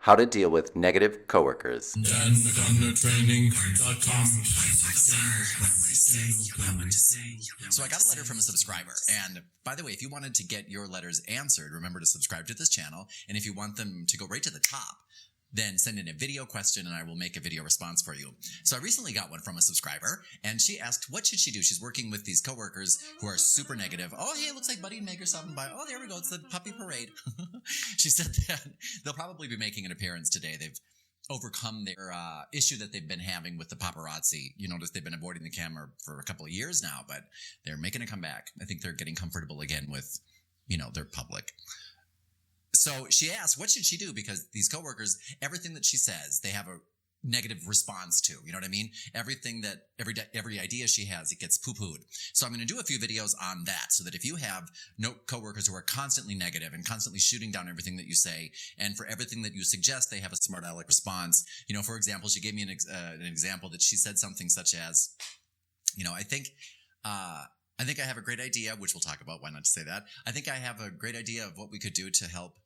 How to deal with negative coworkers. So I got a letter from a subscriber, and by the way, if you wanted to get your letters answered, remember to subscribe to this channel, and if you want them to go right to the top, then send in a video question and I will make a video response for you. So I recently got one from a subscriber, and she asked, what should she do? She's working with these coworkers who are super negative. Oh, hey, it looks like Buddy and Meg are stopping by. Oh, there we go. It's the puppy parade. She said that they'll probably be making an appearance today. They've overcome their issue that they've been having with the paparazzi. You notice they've been avoiding the camera for a couple of years now, but they're making a comeback. I think they're getting comfortable again with, their public. So she asked, what should she do? Because these coworkers, everything that she says, they have a negative response to. You know what I mean? Everything that, every idea she has, it gets poo-pooed. So I'm going to do a few videos on that so that if you have coworkers who are constantly negative and constantly shooting down everything that you say, and for everything that you suggest, they have a smart aleck response. For example, she gave me an example that she said something such as, I think I have a great idea, which we'll talk about. Why not say that? I think I have a great idea of what we could do to help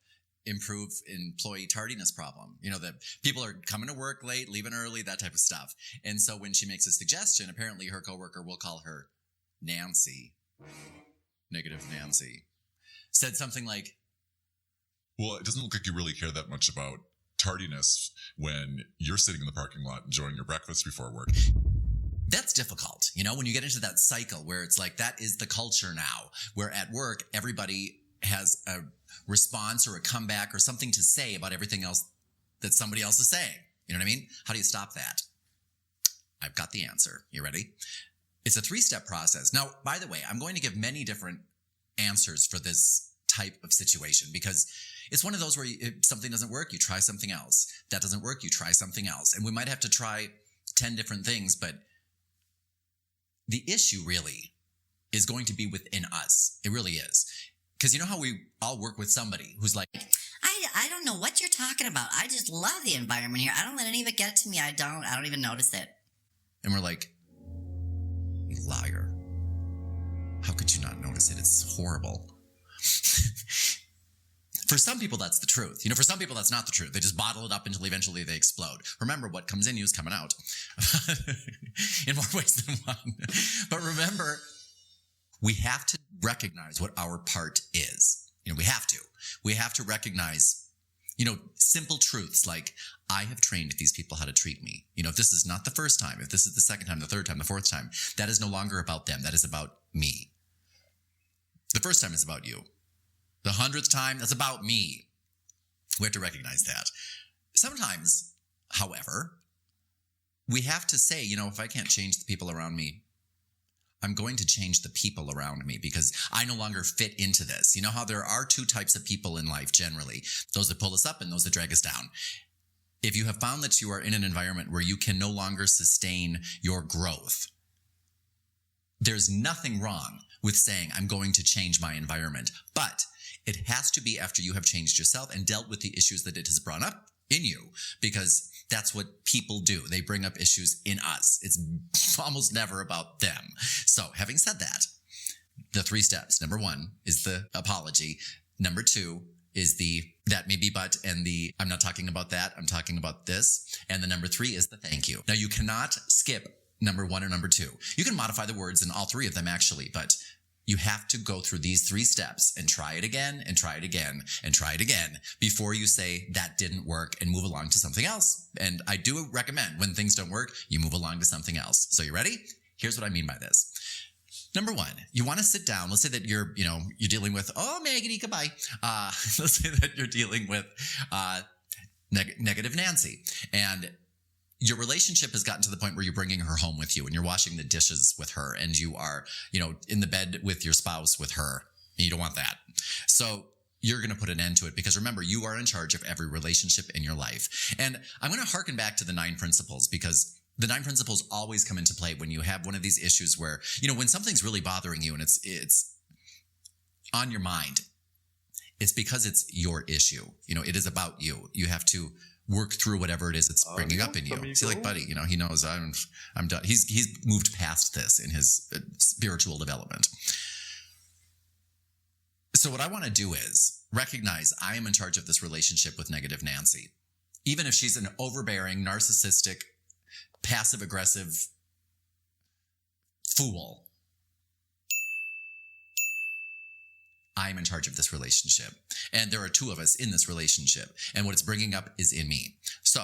improve employee tardiness problem. That people are coming to work late, leaving early, that type of stuff. And so when she makes a suggestion, apparently her coworker, will call her Nancy, negative Nancy, said something like, well, it doesn't look like you really care that much about tardiness when you're sitting in the parking lot enjoying your breakfast before work. That's difficult. When you get into that cycle where it's like, that is the culture now, where at work, everybody has a response or a comeback or something to say about everything else that somebody else is saying. You know what I mean? How do you stop that? I've got the answer. You ready? It's a 3-step process. Now, by the way, I'm going to give many different answers for this type of situation because it's one of those where if something doesn't work, you try something else. That doesn't work, you try something else. And we might have to try 10 different things, but the issue really is going to be within us. It really is. Because you know how we all work with somebody who's like, I don't know what you're talking about. I just love the environment here. I don't let any of it get to me. I don't even notice it. And we're like, you liar. How could you not notice it? It's horrible. For some people, that's the truth. For some people, that's not the truth. They just bottle it up until eventually they explode. Remember, what comes in you is coming out in more ways than one. But remember, we have to recognize what our part is. We have to recognize, simple truths like, I have trained these people how to treat me. If this is not the first time, if this is the second time, the third time, the fourth time, that is no longer about them. That is about me. The first time is about you. The 100th time, that's about me. We have to recognize that. Sometimes, however, we have to say, if I can't change the people around me, I'm going to change the people around me because I no longer fit into this. You know how there are 2 types of people in life generally, those that pull us up and those that drag us down. If you have found that you are in an environment where you can no longer sustain your growth, there's nothing wrong with saying, I'm going to change my environment. But it has to be after you have changed yourself and dealt with the issues that it has brought up in you, because that's what people do. They bring up issues in us. It's almost never about them. So having said that, the 3 steps. Number 1 is the apology. Number 2 is the that maybe but and the I'm not talking about that. I'm talking about this. And the number 3 is the thank you. Now you cannot skip number 1 or number 2. You can modify the words in all 3 of them actually, but you have to go through these 3 steps and try it again and try it again and try it again before you say that didn't work and move along to something else. And I do recommend when things don't work, you move along to something else. So you ready? Here's what I mean by this. Number 1, you want to sit down. Let's say that you're dealing with, oh, Maggie, goodbye. Let's say that you're dealing with negative Nancy, and your relationship has gotten to the point where you're bringing her home with you and you're washing the dishes with her and you are, in the bed with your spouse with her. And you don't want that. So you're going to put an end to it because remember, you are in charge of every relationship in your life. And I'm going to harken back to the 9 principles because the 9 principles always come into play when you have one of these issues where, when something's really bothering you and it's on your mind, it's because it's your issue. It is about you. You have to work through whatever it is that's bringing up in you. See, like Buddy, he knows I'm done. He's moved past this in his spiritual development. So what I want to do is recognize I am in charge of this relationship with negative Nancy. even if she's an overbearing, narcissistic, passive-aggressive fool, I'm in charge of this relationship. And there are two of us in this relationship. And what it's bringing up is in me. So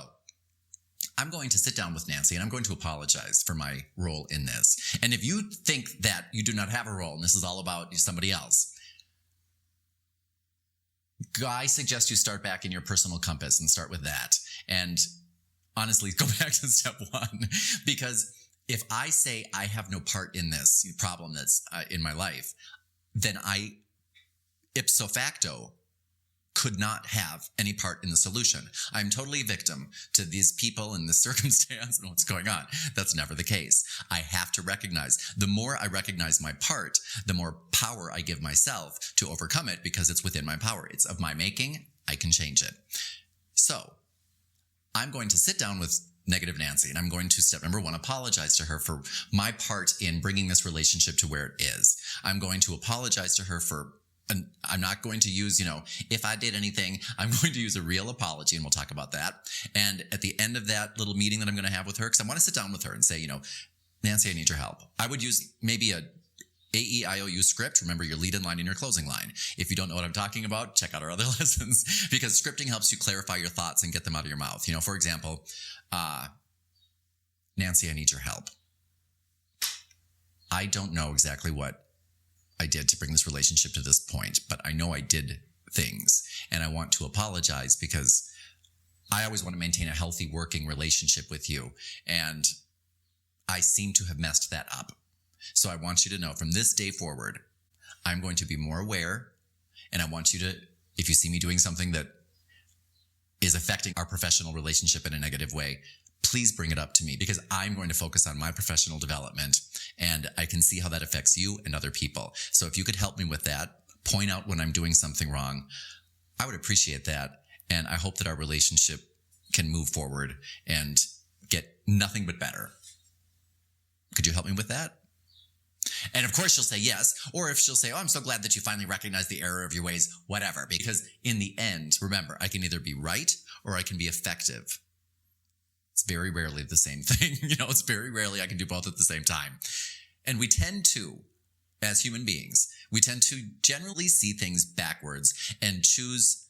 I'm going to sit down with Nancy and I'm going to apologize for my role in this. And if you think that you do not have a role and this is all about somebody else, I suggest you start back in your personal compass and start with that. And honestly, go back to step one. Because if I say I have no part in this problem that's in my life, then I ipso facto could not have any part in the solution. I'm totally a victim to these people and this circumstance and what's going on. That's never the case. I have to recognize. The more I recognize my part, the more power I give myself to overcome it because it's within my power. It's of my making. I can change it. So I'm going to sit down with negative Nancy and I'm going to, step number one, apologize to her for my part in bringing this relationship to where it is. I'm going to apologize to her for, and I'm not going to use, if I did anything, I'm going to use a real apology and we'll talk about that. And at the end of that little meeting that I'm going to have with her, because I want to sit down with her and say, Nancy, I need your help. I would use maybe a AEIOU script. Remember your lead in line and your closing line. If you don't know what I'm talking about, check out our other lessons because scripting helps you clarify your thoughts and get them out of your mouth. For example, Nancy, I need your help. I don't know exactly what I did to bring this relationship to this point, but I know I did things and I want to apologize because I always want to maintain a healthy working relationship with you. And I seem to have messed that up. So I want you to know from this day forward, I'm going to be more aware. And I want you to, if you see me doing something that is affecting our professional relationship in a negative way, please bring it up to me because I'm going to focus on my professional development and I can see how that affects you and other people. So if you could help me with that, point out when I'm doing something wrong, I would appreciate that. And I hope that our relationship can move forward and get nothing but better. Could you help me with that? And of course she'll say yes. Or if she'll say, oh, I'm so glad that you finally recognized the error of your ways, whatever. Because in the end, remember, I can either be right or I can be effective. It's very rarely the same thing. It's very rarely I can do both at the same time. And we tend to, as human beings, we tend to generally see things backwards and choose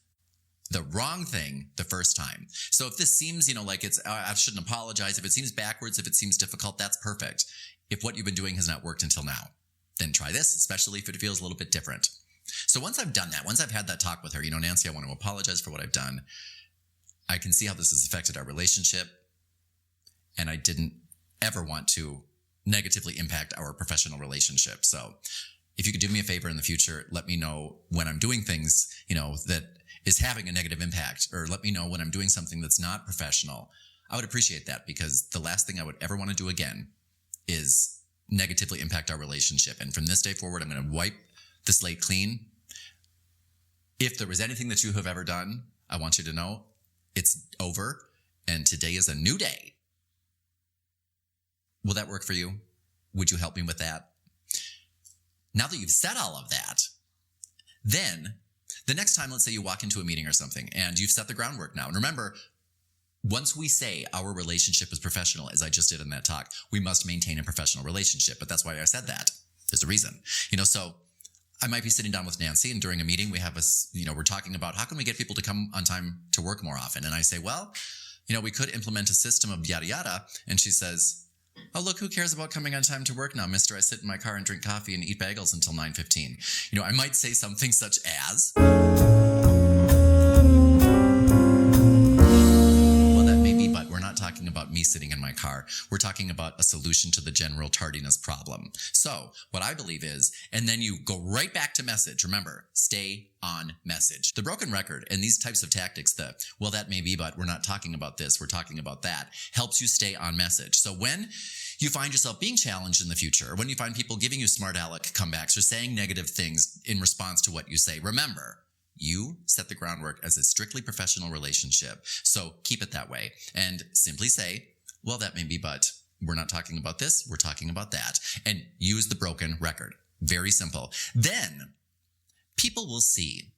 the wrong thing the first time. So if this seems, like it's, I shouldn't apologize. If it seems backwards, if it seems difficult, that's perfect. If what you've been doing has not worked until now, then try this, especially if it feels a little bit different. So once I've done that, once I've had that talk with her, Nancy, I want to apologize for what I've done. I can see how this has affected our relationship. And I didn't ever want to negatively impact our professional relationship. So if you could do me a favor in the future, let me know when I'm doing things, that is having a negative impact, or let me know when I'm doing something that's not professional. I would appreciate that because the last thing I would ever want to do again is negatively impact our relationship. And from this day forward, I'm going to wipe the slate clean. If there was anything that you have ever done, I want you to know it's over. And today is a new day. Will that work for you? Would you help me with that? Now that you've said all of that, then the next time, let's say you walk into a meeting or something and you've set the groundwork now. And remember, once we say our relationship is professional, as I just did in that talk, we must maintain a professional relationship. But that's why I said that. There's a reason. So I might be sitting down with Nancy and during a meeting, we have we're talking about how can we get people to come on time to work more often? And I say, well, we could implement a system of yada yada. And she says, oh, look, who cares about coming on time to work now, mister? I sit in my car and drink coffee and eat bagels until 9:15. I might say something such as, well, that may be, but we're not talking about me sitting in my car. We're talking about a solution to the general tardiness problem. So what I believe is, and then you go right back to message. Remember, stay on message. The broken record and these types of tactics, well, that may be, but we're not talking about this, we're talking about that, helps you stay on message. So when you find yourself being challenged in the future, or when you find people giving you smart aleck comebacks or saying negative things in response to what you say, remember, you set the groundwork as a strictly professional relationship. So keep it that way and simply say, well, that may be, but we're not talking about this, we're talking about that. And use the broken record. Very simple. Then people will see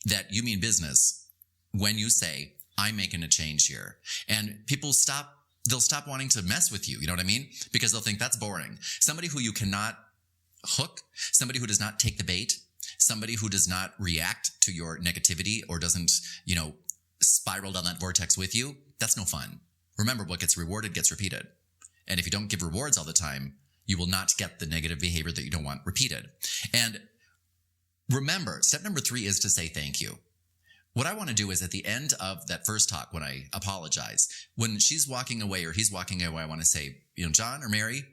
that you mean business when you say, I'm making a change here. And they'll stop wanting to mess with you. You know what I mean? Because they'll think that's boring. Somebody who you cannot hook, somebody who does not take the bait, somebody who does not react to your negativity or doesn't, spiral down that vortex with you, that's no fun. Remember, what gets rewarded gets repeated. And if you don't give rewards all the time, you will not get the negative behavior that you don't want repeated. And remember, step number 3 is to say thank you. What I want to do is at the end of that first talk, when I apologize, when she's walking away or he's walking away, I want to say, John or Mary,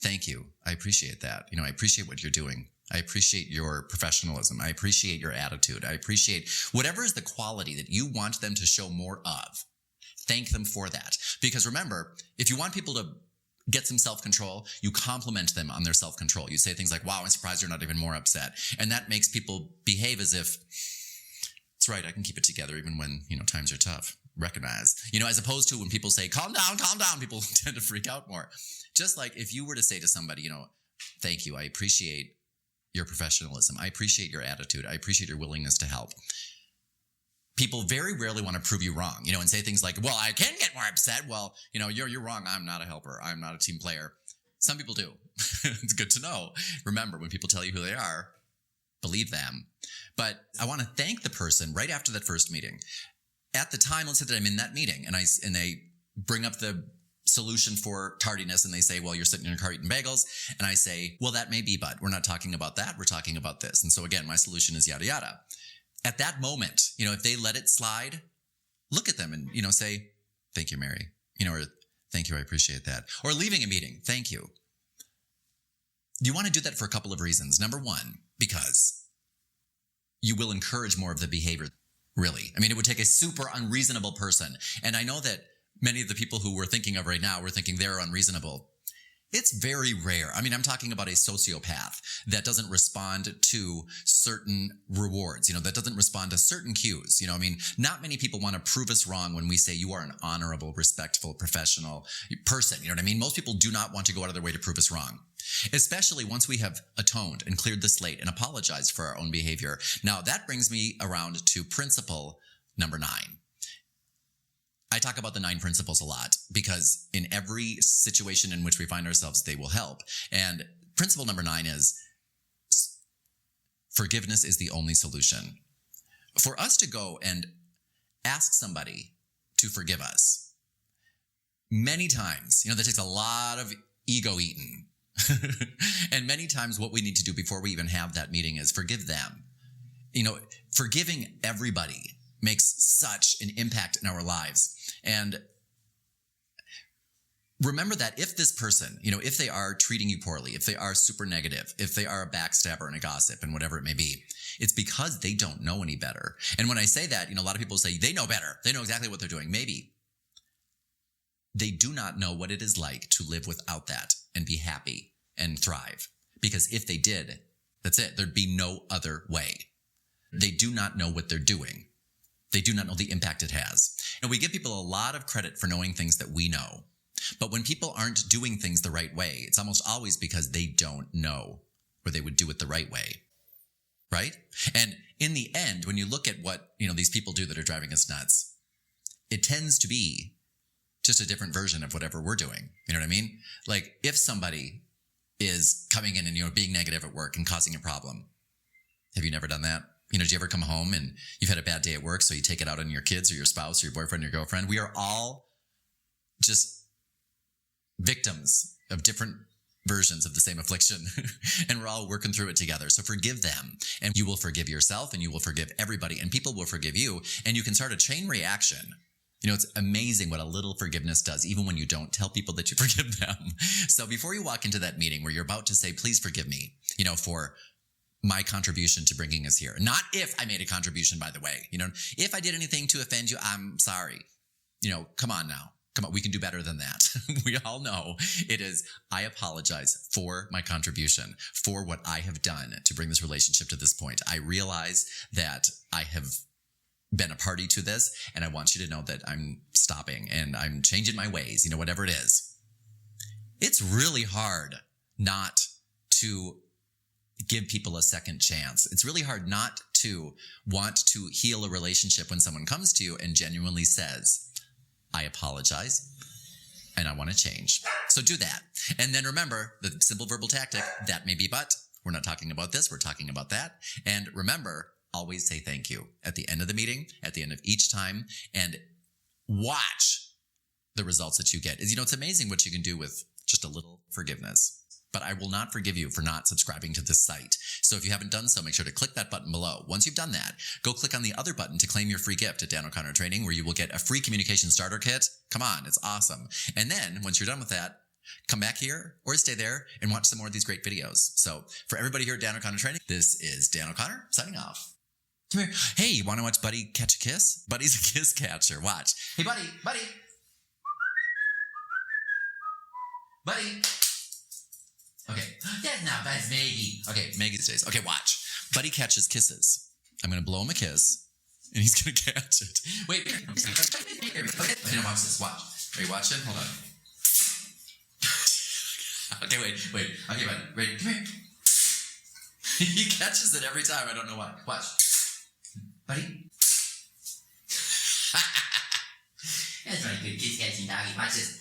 thank you. I appreciate that. I appreciate what you're doing. I appreciate your professionalism. I appreciate your attitude. I appreciate whatever is the quality that you want them to show more of. Thank them for that. Because remember, if you want people to get some self-control, you compliment them on their self-control. You say things like, wow, I'm surprised you're not even more upset. And that makes people behave as if, it's right, I can keep it together even when, times are tough. Recognize, as opposed to when people say, calm down, people tend to freak out more. Just like if you were to say to somebody, thank you, I appreciate your professionalism. I appreciate your attitude. I appreciate your willingness to help. People very rarely want to prove you wrong, and say things like, well, I can get more upset. Well, you're wrong. I'm not a helper. I'm not a team player. Some people do. It's good to know. Remember, when people tell you who they are, believe them. But I want to thank the person right after that first meeting. At the time, let's say that I'm in that meeting and they bring up the solution for tardiness and they say, well, you're sitting in your car eating bagels. And I say, well, that may be, but we're not talking about that. We're talking about this. And so again, my solution is yada, yada. At that moment, if they let it slide, look at them and, say, thank you, Mary, or thank you. I appreciate that. Or leaving a meeting. Thank you. You want to do that for a couple of reasons. Number 1, because you will encourage more of the behavior. Really. It would take a super unreasonable person. And I know that many of the people who we're thinking of right now, we're thinking they're unreasonable. It's very rare. I'm talking about a sociopath that doesn't respond to certain rewards, that doesn't respond to certain cues. Not many people want to prove us wrong when we say you are an honorable, respectful, professional person. You know what I mean? Most people do not want to go out of their way to prove us wrong, especially once we have atoned and cleared the slate and apologized for our own behavior. Now, that brings me around to principle number 9. I talk about the 9 principles a lot because in every situation in which we find ourselves, they will help. And principle number 9 is forgiveness is the only solution. For us to go and ask somebody to forgive us, many times, that takes a lot of ego eating. And many times what we need to do before we even have that meeting is forgive them. Forgiving everybody makes such an impact in our lives. And remember that if this person, if they are treating you poorly, if they are super negative, if they are a backstabber and a gossip and whatever it may be, it's because they don't know any better. And when I say that, a lot of people say they know better. They know exactly what they're doing. Maybe. They do not know what it is like to live without that and be happy and thrive. Because if they did, that's it. There'd be no other way. They do not know what they're doing. They do not know the impact it has. And we give people a lot of credit for knowing things that we know. But when people aren't doing things the right way, it's almost always because they don't know or they would do it the right way. Right? And in the end, when you look at what, these people do that are driving us nuts, it tends to be just a different version of whatever we're doing. You know what I mean? Like if somebody is coming in and, being negative at work and causing a problem. Have you never done that? Do you ever come home and you've had a bad day at work, so you take it out on your kids or your spouse or your boyfriend or your girlfriend? We are all just victims of different versions of the same affliction, and we're all working through it together. So forgive them, and you will forgive yourself, and you will forgive everybody, and people will forgive you, and you can start a chain reaction. It's amazing what a little forgiveness does, even when you don't tell people that you forgive them. So before you walk into that meeting where you're about to say, please forgive me, for my contribution to bringing us here. Not if I made a contribution, by the way. If I did anything to offend you, I'm sorry. Come on now. Come on, we can do better than that. We all know it is, I apologize for my contribution, for what I have done to bring this relationship to this point. I realize that I have been a party to this, and I want you to know that I'm stopping and I'm changing my ways, whatever it is. It's really hard not to give people a second chance. It's really hard not to want to heal a relationship when someone comes to you and genuinely says, I apologize and I want to change. So do that. And then remember the simple verbal tactic, that may be but. We're not talking about this. We're talking about that. And remember, always say thank you at the end of the meeting, at the end of each time, and watch the results that you get. It's amazing what you can do with just a little forgiveness. But I will not forgive you for not subscribing to this site. So if you haven't done so, make sure to click that button below. Once you've done that, go click on the other button to claim your free gift at Dan O'Connor Training, where you will get a free communication starter kit. Come on, it's awesome. And then once you're done with that, come back here or stay there and watch some more of these great videos. So for everybody here at Dan O'Connor Training, this is Dan O'Connor signing off. Come here. Hey, you want to watch Buddy catch a kiss? Buddy's a kiss catcher. Watch. Hey, Buddy. Okay, that's Maggie. Okay, Maggie stays. Okay, watch. Buddy catches kisses. I'm going to blow him a kiss, and he's going to catch it. Wait. Okay, now watch this. Watch. Are you watching? Hold on. Okay, wait. Okay, buddy. Wait, come here. He catches it every time. I don't know why. Watch. Buddy. That's my good kiss catching doggy. Watch this.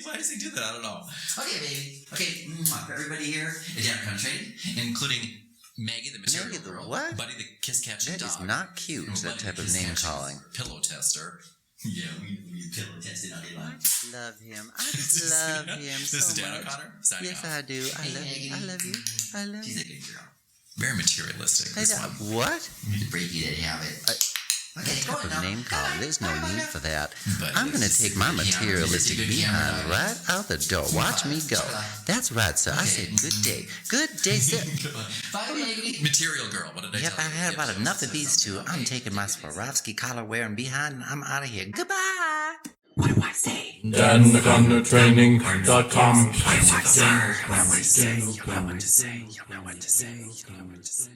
Why does he do that? I don't know. Okay, baby. Okay, for everybody here at Dan O'Connor Training, including Maggie, the material Maggie, the girl, what? Buddy, the kiss catching That dog. is not cute, and that Buddy, type the of kiss name catching calling. Pillow tester. Yeah, we pillow tested all day long. Love him. I just love him This so is Dan much. O'Connor signing Yes, off. I do. I love you. I love you. I love She's you. a good girl. Very materialistic. Hey, This one. what? To break you that habit. Okay, What type of name calling? There's no need for that. But I'm going to this is take my a good camera. materialistic This is a good behind camera. right out the door. Watch me go. That's right, sir. I Okay. said good day. Good day, sir. Bye, Maggie. Material girl. What did I Yep, tell I've you? had about Yep, enough so of these two. something. I'm Okay. taking my Swarovski collar wearing behind and I'm out of here. Goodbye. What do I say? DanO'ConnorTraining.com. What do I say? You know what to say. You know what to say. You know what to say.